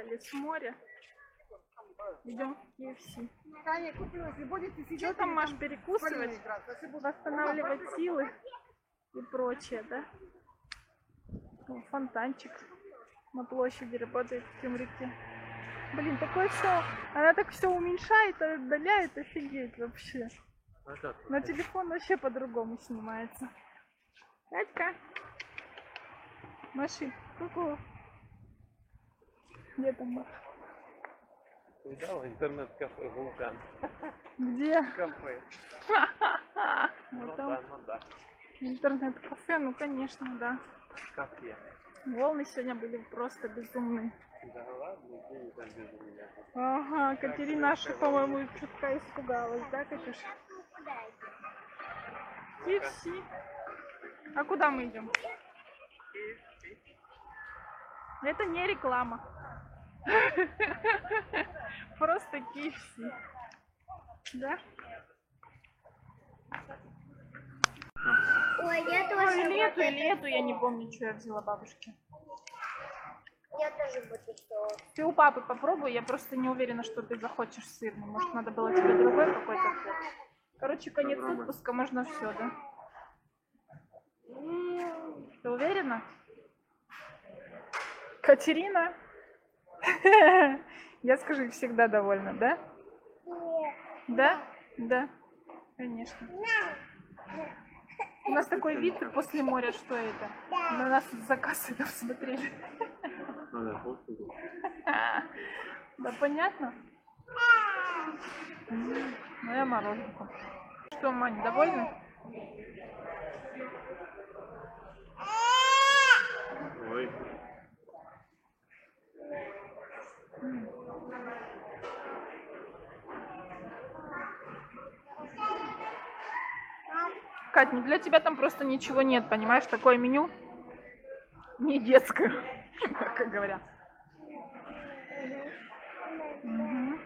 приехали с моря. Идем в KFC. Таня, купила, если будете сидеть... Что там, Маш, перекусывать, восстанавливать силы и прочее, да? О, фонтанчик на площади работает в Кемрике. Блин, такое все, она так все уменьшает, отдаляет, офигеть вообще. На телефон вообще по-другому снимается. Катька, Маши, ку-ку. Где там Маша? Видала интернет-кафе «Вулкан»? Где? Кафе. Вот там. Интернет-кафе, ну конечно, да. Кафе. Волны сегодня были просто безумные. Да ладно, не так без меня. Ага, Катерина наша, по-моему, чутка испугалась, да, Катюша? KFC. А куда мы идем? Это не реклама. Просто KFC. Да? Ой, я тоже. Или эту, я не помню, что я взяла бабушке. Я тоже буду что. Ты у папы попробуй, я просто не уверена, что ты захочешь сырный. Может, надо было тебе другой какой-то взять. Короче, конец отпуска, можно все, да? Ты уверена? Катерина? Я скажу, всегда довольна, да? Да? Да. Конечно. У нас такой вид после моря, что это? На нас за кассой там смотрели. Да, понятно? Ну, я мороженку. Что, Мань, довольна? Ой. Кать, ну для тебя там просто ничего нет, понимаешь? Такое меню не детское, как говорят. Угу.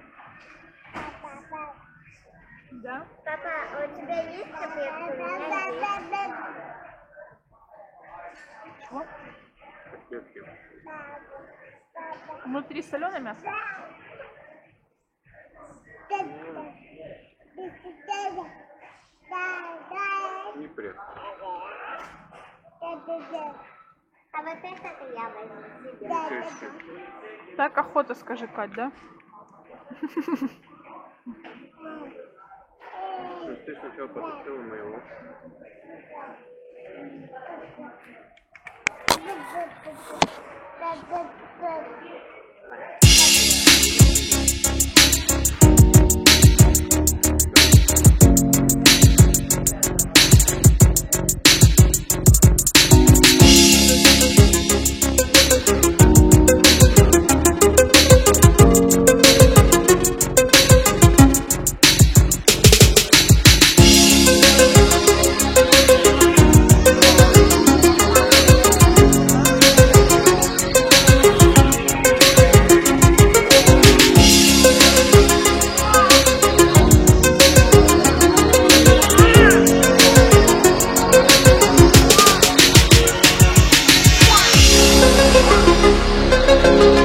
Да? Папа, у тебя есть таблетка? У меня есть. Чего? Внутри соленое мясо? Не прет. А вот это я возьму себе. Так охота, скажи, Кать, да? Ты сначала потушила моего. Thank you.